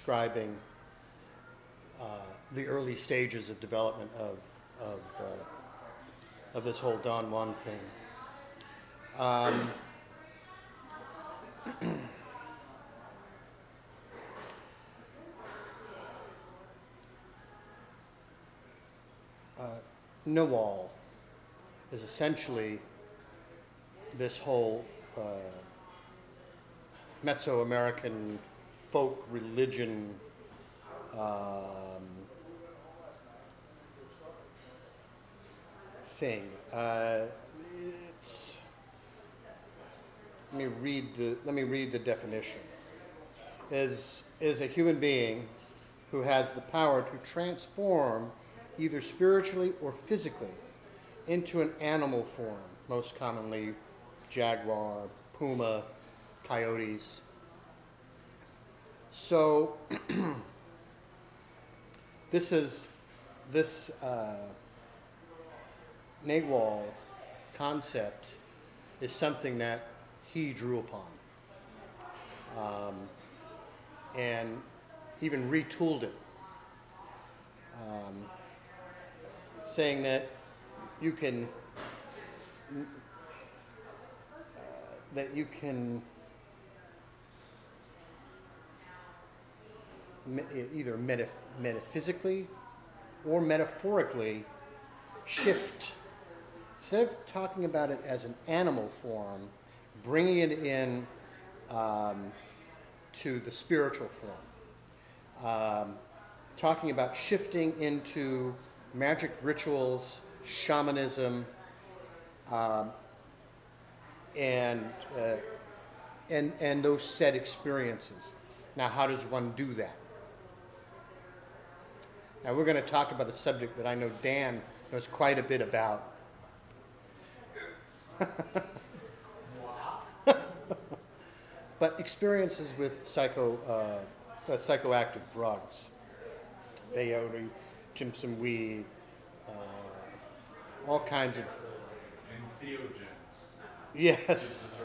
describing the early stages of development of this whole Don Juan thing. Nawal is essentially this whole Mesoamerican folk religion thing. Let me read the definition. Is a human being who has the power to transform either spiritually or physically into an animal form, most commonly jaguar, puma, coyotes. So this Nawal concept is something that he drew upon and even retooled it, saying that you can either metaphysically or metaphorically shift. Instead of talking about it as an animal form, bringing it in to the spiritual form. Talking about shifting into magic rituals, shamanism, and those set experiences. Now, how does one do that? Now, we're going to talk about a subject that I know Dan knows quite a bit about. But experiences with psychoactive drugs, peyote, Jimson weed, all kinds of... Entheogens. Yes,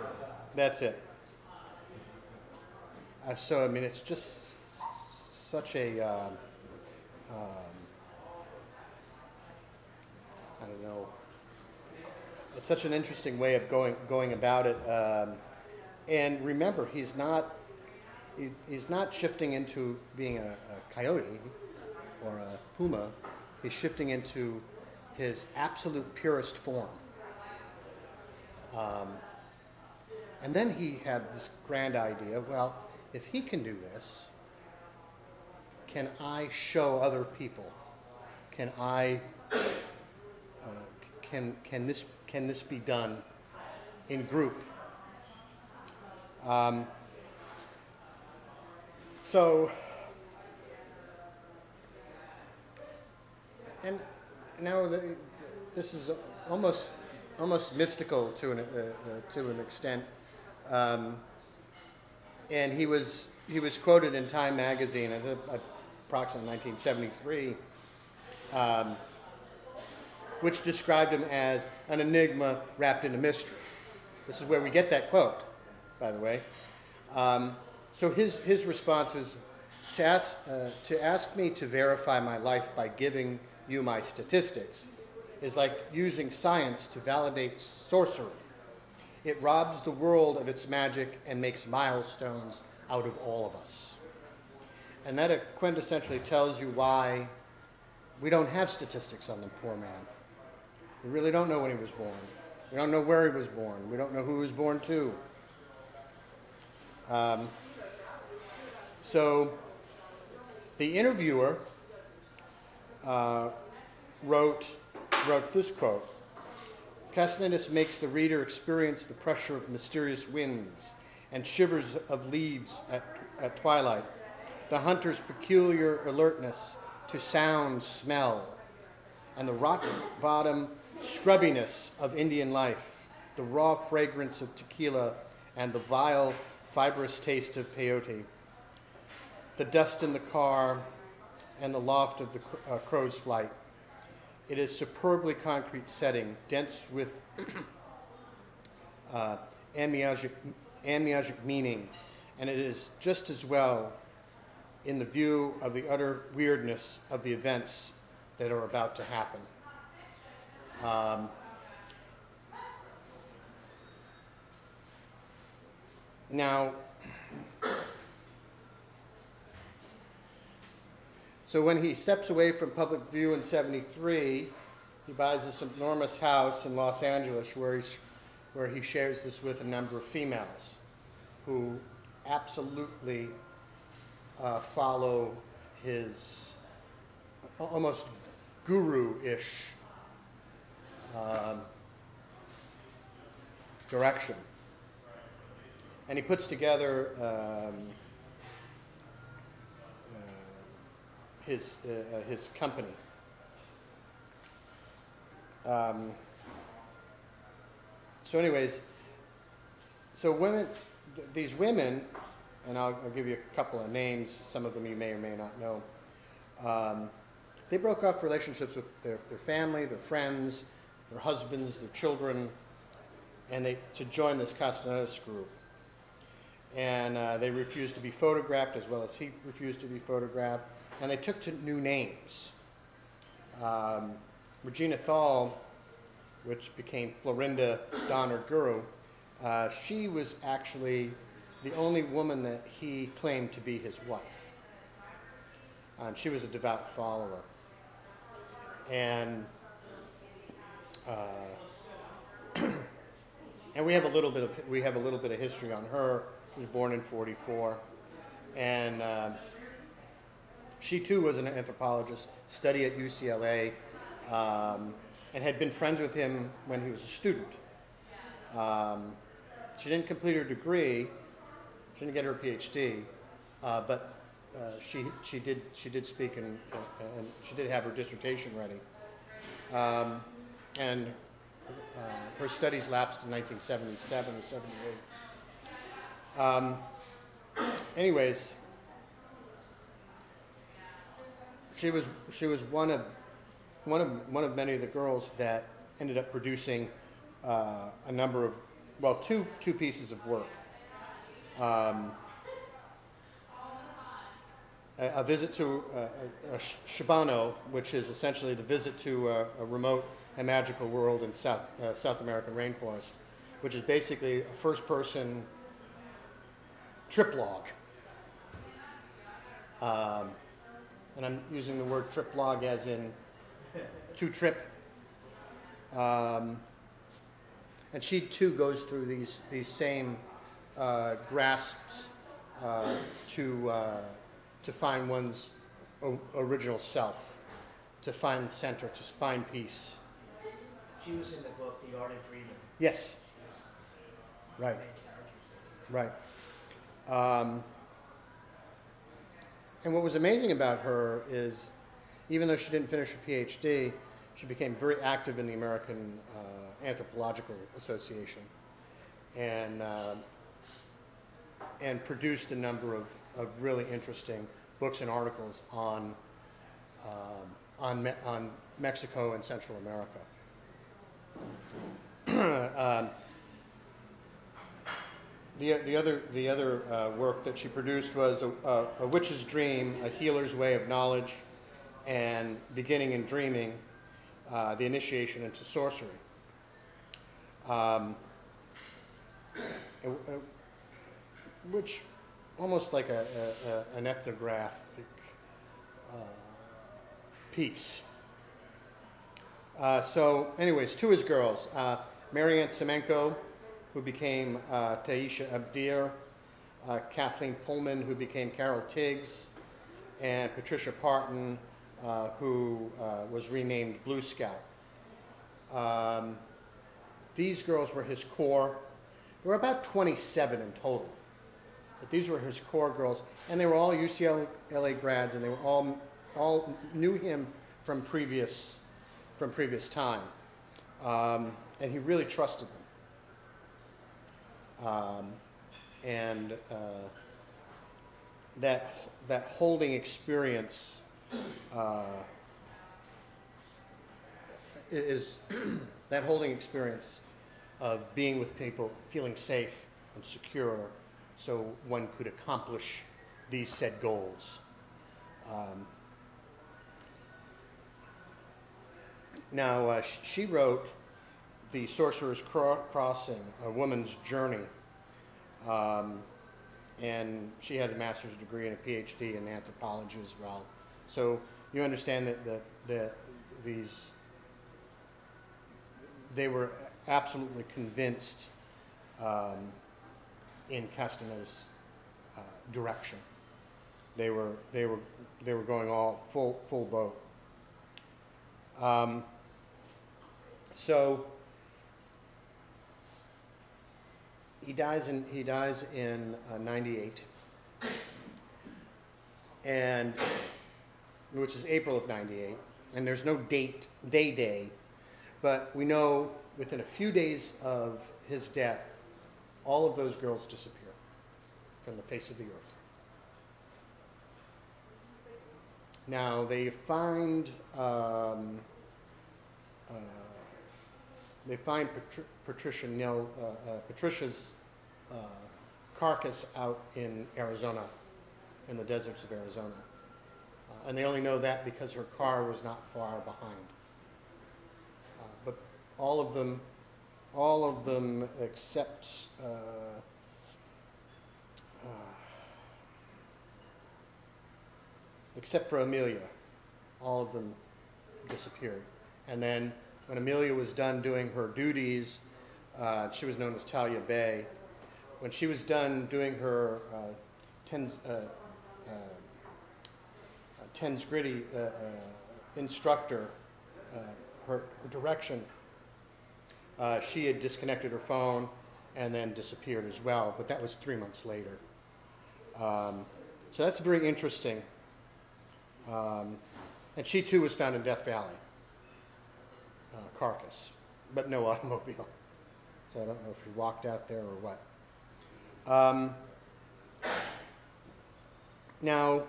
that's it. So, I mean, it's just such a... I don't know. It's such an interesting way of going about it. And remember, he's not shifting into being a coyote or a puma. He's shifting into his absolute purest form. And then he had this grand idea, well, if he can do this, can I show other people? Can I, can this be done in group? So, and now this is almost mystical to an extent. And he was quoted in Time magazine, approximately 1973, which described him as an enigma wrapped in a mystery. This is where we get that quote, by the way. So his response is to ask me to verify my life by giving you my statistics is like using science to validate sorcery. It robs the world of its magic and makes milestones out of all of us. And that quintessentially tells you why we don't have statistics on the poor man. We really don't know when he was born. We don't know where he was born. We don't know who he was born to. So the interviewer wrote this quote: Castaneda makes the reader experience the pressure of mysterious winds and shivers of leaves at twilight, the hunter's peculiar alertness to sound, smell, and the rock bottom scrubbiness of Indian life, the raw fragrance of tequila and the vile, fibrous taste of peyote, the dust in the car and the loft of the crow's flight. It is superbly concrete setting, dense with amnesiac meaning, and it is just as well in the view of the utter weirdness of the events that are about to happen. Now, so when he steps away from public view in '73, he buys this enormous house in Los Angeles where he shares this with a number of females who absolutely follow his almost guru-ish direction. And he puts together his company. So anyways, so these women, and I'll give you a couple of names, some of them you may or may not know, they broke off relationships with their family, their friends, their husbands, their children, and to join this Castaneda group. And they refused to be photographed, as well as he refused to be photographed, and they took to new names. Regina Thal, which became Florinda Donner Guru, she was actually the only woman that he claimed to be his wife. She was a devout follower. And and we have a little bit of history on her. She was born in '44, and she too was an anthropologist, studied at UCLA, and had been friends with him when he was a student. She didn't complete her degree, she didn't get her PhD, but she did speak, and she did have her dissertation ready. And her studies lapsed in 1977 or '78. Anyways, she was one of many of the girls that ended up producing a number of, well, two pieces of work. A visit to a Shibano, which is essentially the visit to a remote and magical world in South American rainforest, which is basically a first-person trip log. And I'm using the word trip log as in to trip. And she too goes through these same grasps to find one's original self, to find center, to find peace. She was in the book, The Art of Dreaming. Yes. Right. Right. And what was amazing about her is, even though she didn't finish her PhD, she became very active in the American Anthropological Association, and produced a number of really interesting books and articles on Mexico and Central America. The other work that she produced was A Witch's Dream, A Healer's Way of Knowledge, and Beginning in Dreaming, The Initiation into Sorcery. Which almost like an ethnographic piece. So anyways, to his girls, Marianne Semenko, who became Taisha Abdir, Kathleen Pullman, who became Carol Tiggs, and Patricia Parton, who was renamed Blue Scout. These girls were his core. There were about 27 in total, but these were his core girls, and they were all UCLA grads, and they were all knew him from previous time, and he really trusted them. And that holding experience is that holding experience of being with people, feeling safe and secure, so one could accomplish these said goals. Now, she wrote The Sorcerer's Crossing, A Woman's Journey, and she had a master's degree and a PhD in anthropology as well. So you understand that they were absolutely convinced in Castaneda's direction. They were going all full boat. So he dies in 98, and which is April of 98, and there's no day, but we know within a few days of his death, all of those girls disappear from the face of the earth. Now they find Patricia's carcass out in Arizona, in the deserts of Arizona, and they only know that because her car was not far behind. But all of them except for Amelia, all of them disappeared. And then when Amelia was done doing her duties, she was known as Talia Bay. When she was done doing her TENS Gritty instructor, her direction, she had disconnected her phone and then disappeared as well, but that was 3 months later. So that's very interesting. And she too was found in Death Valley, carcass, but no automobile. So I don't know if she walked out there or what. Now,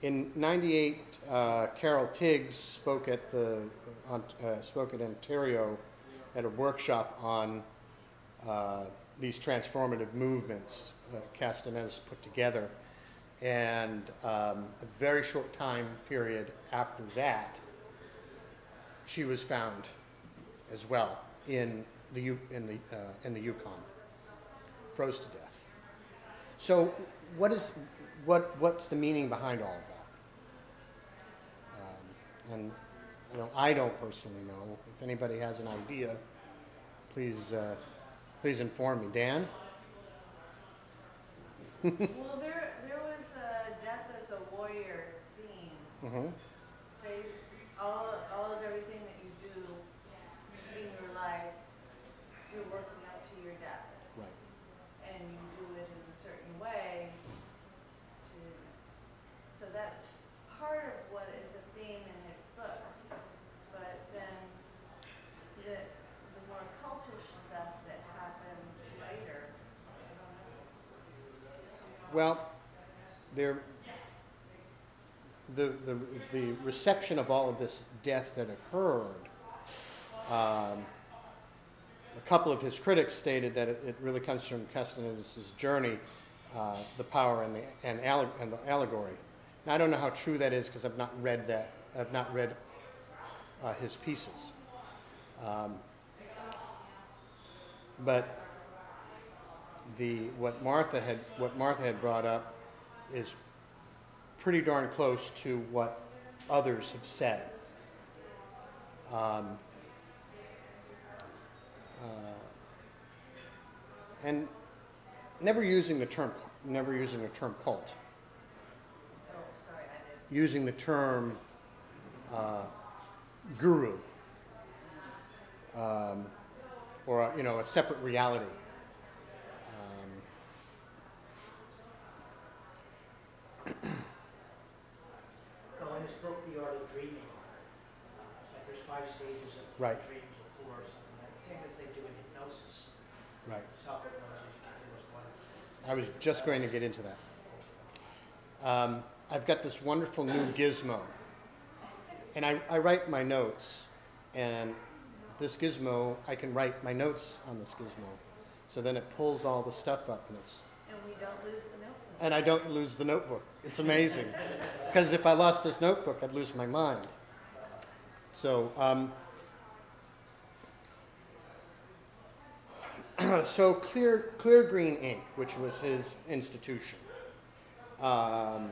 in '98, Carol Tiggs spoke at Ontario at a workshop on these transformative movements Castaneda's put together. And a very short time period after that, she was found as well in the Yukon, froze to death. So, what's the meaning behind all of that? And I don't personally know. If anybody has an idea, please inform me. Dan? Well, there was death as a warrior theme. Mm-hmm. All of everything that you do in your life, you're working up to your death. Right. And you do it in a certain way. So that's part of what is a theme in his books. But then the more cultish stuff that happened later, I don't know. Well, the reception of all of this death that occurred, a couple of his critics stated that it really comes from Castaneda's journey, the power and the allegory. Now, I don't know how true that is because I've not read that. I've not read his pieces, but what Martha had brought up is pretty darn close to what others have said. And never using the term cult. Oh, sorry, I did. Using the term guru, or a separate reality. Well, in his book, The Art of Dreaming, it's like there's 5 stages of Right. dreams or 4 or something like that. Same as they do in hypnosis. Right. Self-hypnosis, you can do as one. I was just going to get into that. I've got this wonderful new gizmo, and I write my notes, and this gizmo, I can write my notes on this gizmo, so then it pulls all the stuff up, and it's And we don't lose the notebook. and I don't lose the notebook. It's amazing. Because if I lost this notebook, I'd lose my mind. So, so Clear Green Ink, which was his institution, and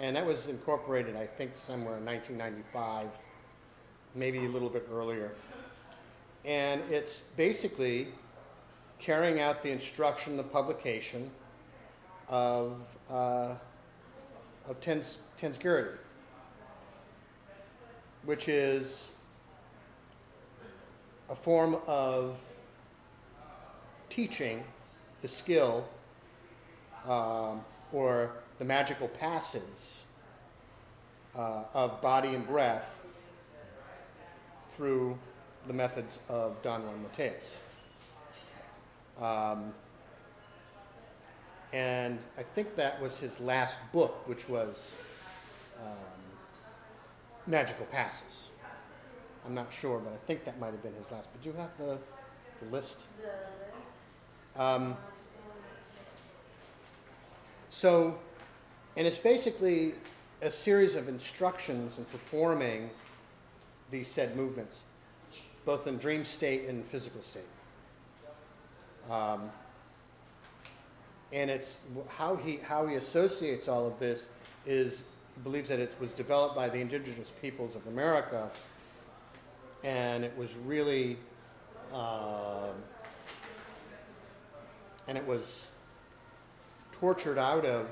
that was incorporated, I think, somewhere in 1995, maybe a little bit earlier. And it's basically carrying out the instruction, the publication of Tensgurity, which is a form of teaching the skill or the magical passes of body and breath through the methods of Don Juan Mateus. And I think that was his last book, which was Magical Passes. I'm not sure, but I think that might have been his last. But do you have the list? So, and it's basically a series of instructions in performing these said movements, both in dream state and physical state. And it's how he associates all of this is he believes that it was developed by the indigenous peoples of America, and it was really and it was tortured out of.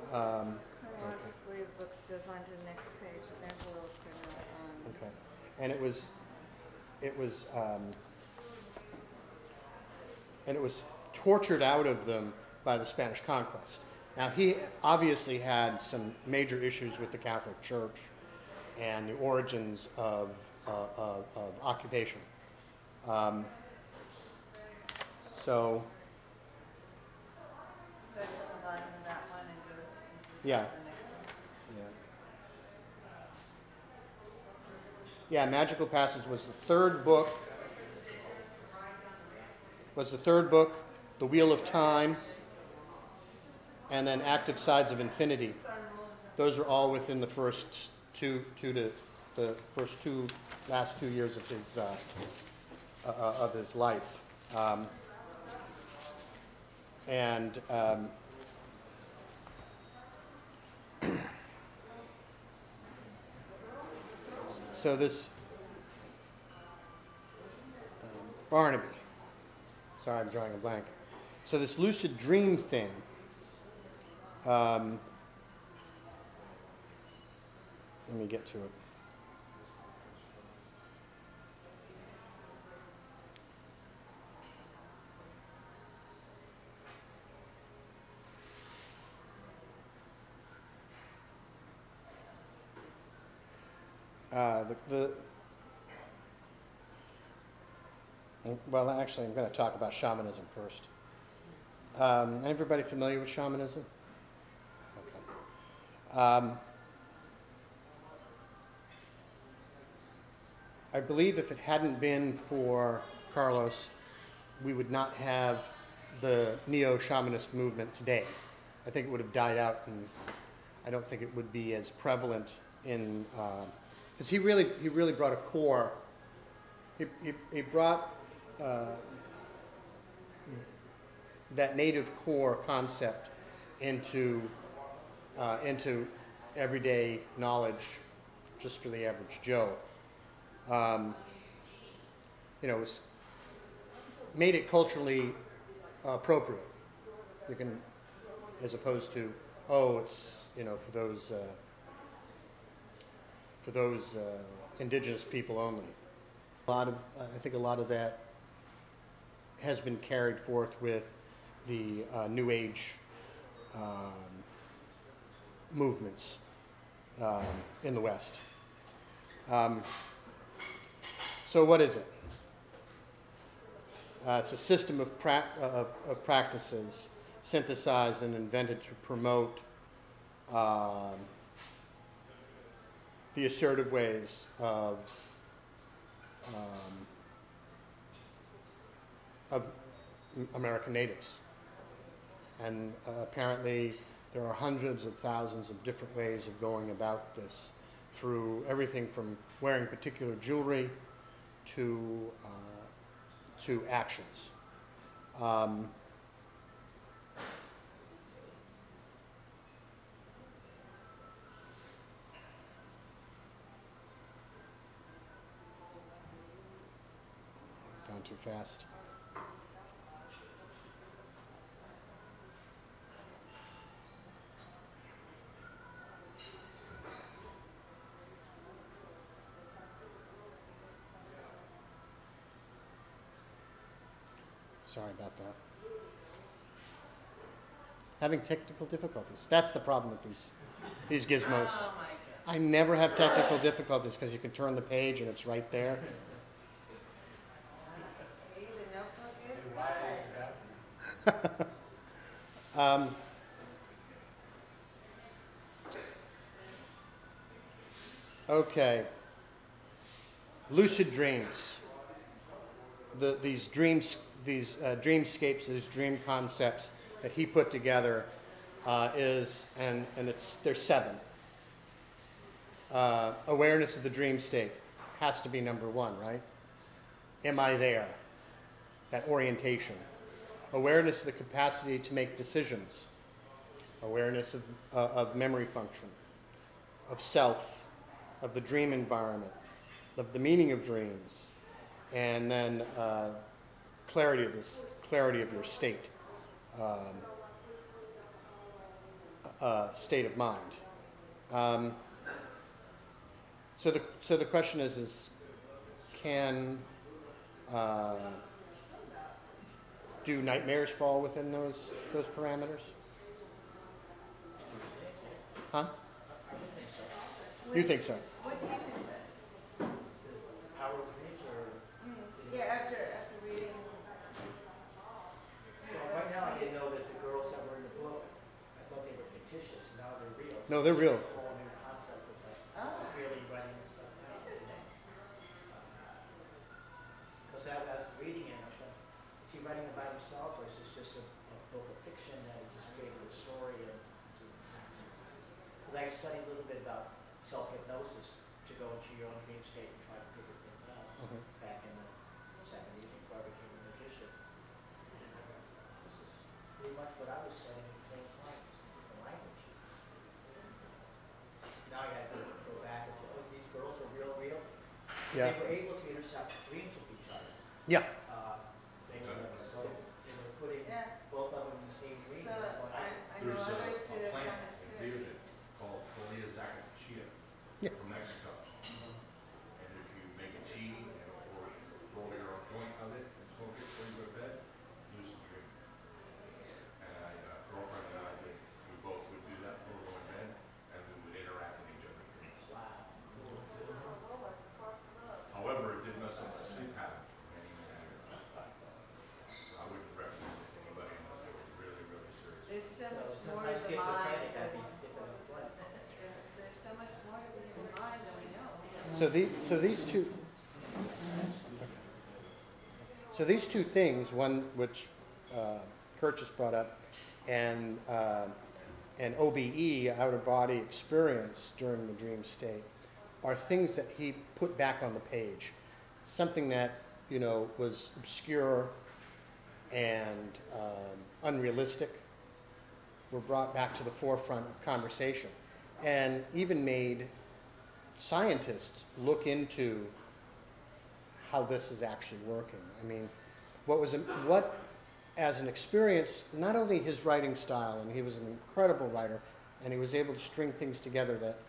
Chronologically, the book goes on to the next page. There's a little footnote. Okay, and it was tortured out of them by the Spanish conquest. Now, he obviously had some major issues with the Catholic Church and the origins of occupation. So, Starts at the bottom of that one and goes into yeah. the next one. Yeah, Magical Passes was the third book. The Wheel of Time, and then Active Sides of Infinity. Those are all within the first last 2 years of his life. So this Barnaby. Sorry, I'm drawing a blank. So this lucid dream thing, let me get to it. Well, actually, I'm going to talk about shamanism first. Everybody familiar with shamanism? Okay. I believe if it hadn't been for Carlos, we would not have the neo-shamanist movement today. I think it would have died out, and I don't think it would be as prevalent in, because he really brought a core. He brought that native core concept into everyday knowledge, just for the average Joe. It's made it culturally appropriate. You can, as opposed to, it's for those indigenous people only. I think a lot of that has been carried forth with the New Age movements in the West. So what is it? It's a system of practices synthesized and invented to promote the assertive ways of American natives. And apparently there are hundreds of thousands of different ways of going about this, through everything from wearing particular jewelry to actions. Gone too fast. Sorry about that. Having technical difficulties. That's the problem with these gizmos. Oh my God. I never have technical difficulties because you can turn the page and it's right there. See, the notebook is good. Okay. Lucid dreams. These dreamscapes, these dream concepts that he put together there's 7. Awareness of the dream state has to be number 1, right? Am I there? That orientation. Awareness of the capacity to make decisions. Awareness of memory function, of self, of the dream environment, of the meaning of dreams, and then clarity of your state, state of mind. So the question is can do nightmares fall within those parameters? Huh? You think so? What do you think of it? Power of dreams or? Yeah, after reading. Well, right now I know that the girls that were in the book, I thought they were fictitious, now they're real. No, they're real. A whole new concept of really writing this stuff down. Interesting. Because I was reading it, I thought, is he writing about himself or is this just a book of fiction that he just created a story of? Because I studied a little bit about self-hypnosis to go into your own dream state and try to figure things out back in the 70s before I became a magician. This is pretty much what I was studying at the same time, just a different language. Now I have to go back and say, oh, these girls are real. Yeah. They were able to intercept dreams with each other. Yeah. They were putting both of them in the same dream. So I know There's others who a have plant done it in too. Bearden called Folia zacatechea Yeah. from Mexico. And if you make a tea or roll your own joint of it and smoke it before you go to bed, lucid dream. And girlfriend and I we both would do that before we go to bed, and we would interact with each other. Wow. However, it did mess up the sleep pattern for many years. I wouldn't recommend it to anybody unless they were really, really serious. There's so much Since more I to the skipped the mind. credit, I'd be dipping in the blood. There's so much more to the human mind than we know. So these two things, one which Kurt just brought up, and OBE, outer body experience during the dream state, are things that he put back on the page. Something that was obscure and unrealistic were brought back to the forefront of conversation, and even made scientists look into how this is actually working. I mean, what as an experience, not only his writing style, and he was an incredible writer, and he was able to string things together that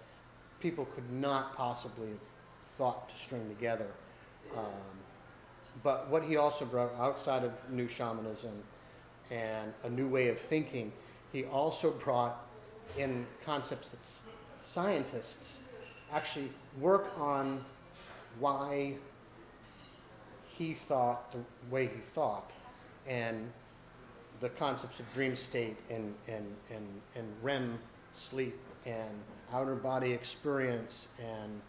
people could not possibly have thought to string together. But what he also brought outside of new shamanism and a new way of thinking, he also brought in concepts that scientists actually work on why he thought the way he thought, and the concepts of dream state and REM sleep and outer body experience and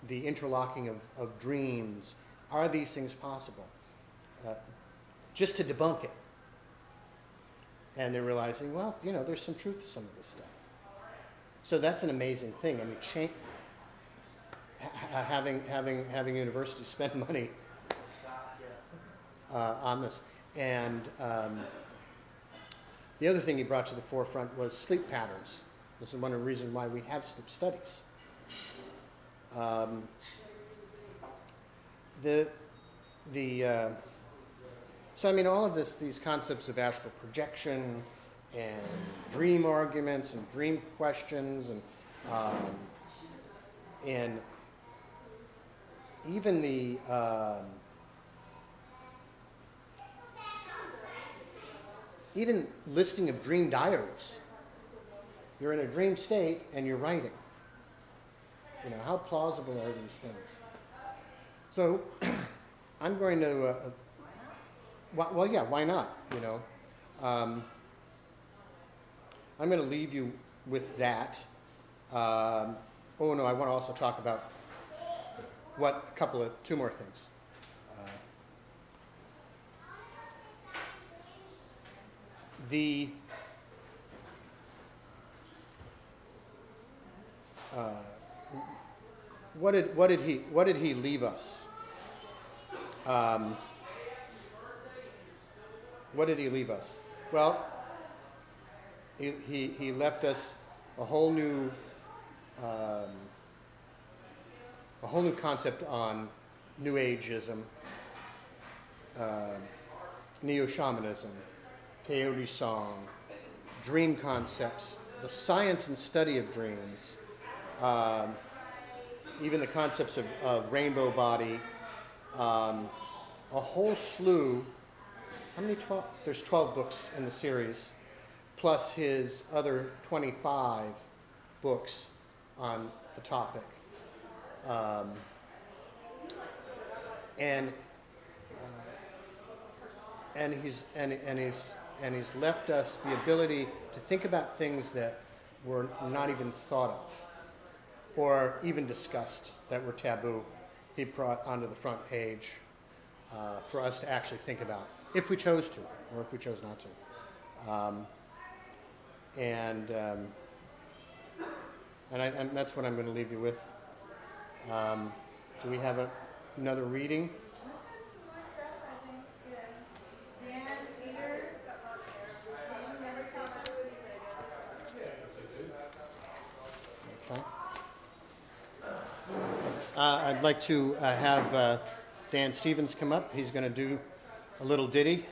the interlocking of dreams. Are these things possible? Just to debunk it. and they're realizing, well, you know, there's some truth to some of this stuff. So that's an amazing thing. I mean, having universities spend money on this. And the other thing he brought to the forefront was sleep patterns. This is one of the reasons why we have sleep studies. So I mean, all of these concepts of astral projection and dream arguments and dream questions and even the even listing of dream diaries. You're in a dream state and you're writing. You know, how plausible are these things? So I'm going to, well, yeah, why not? You know, I'm going to leave you with that. Oh no, I want to also talk about two more things. What did he leave us? What did he leave us? Well, he left us a whole new concept on New Ageism, neo-shamanism, peyote song, dream concepts, the science and study of dreams, even the concepts of rainbow body, a whole slew. How many? 12? There's 12 books in the series, plus his other 25 books on the topic. And he's left us the ability to think about things that were not even thought of or even discussed, that were taboo. He brought onto the front page for us to actually think about, if we chose to, or if we chose not to. And that's what I'm going to leave you with. Do we have another reading? Okay. I'd like to have Dan Stevens come up. He's going to do a little ditty.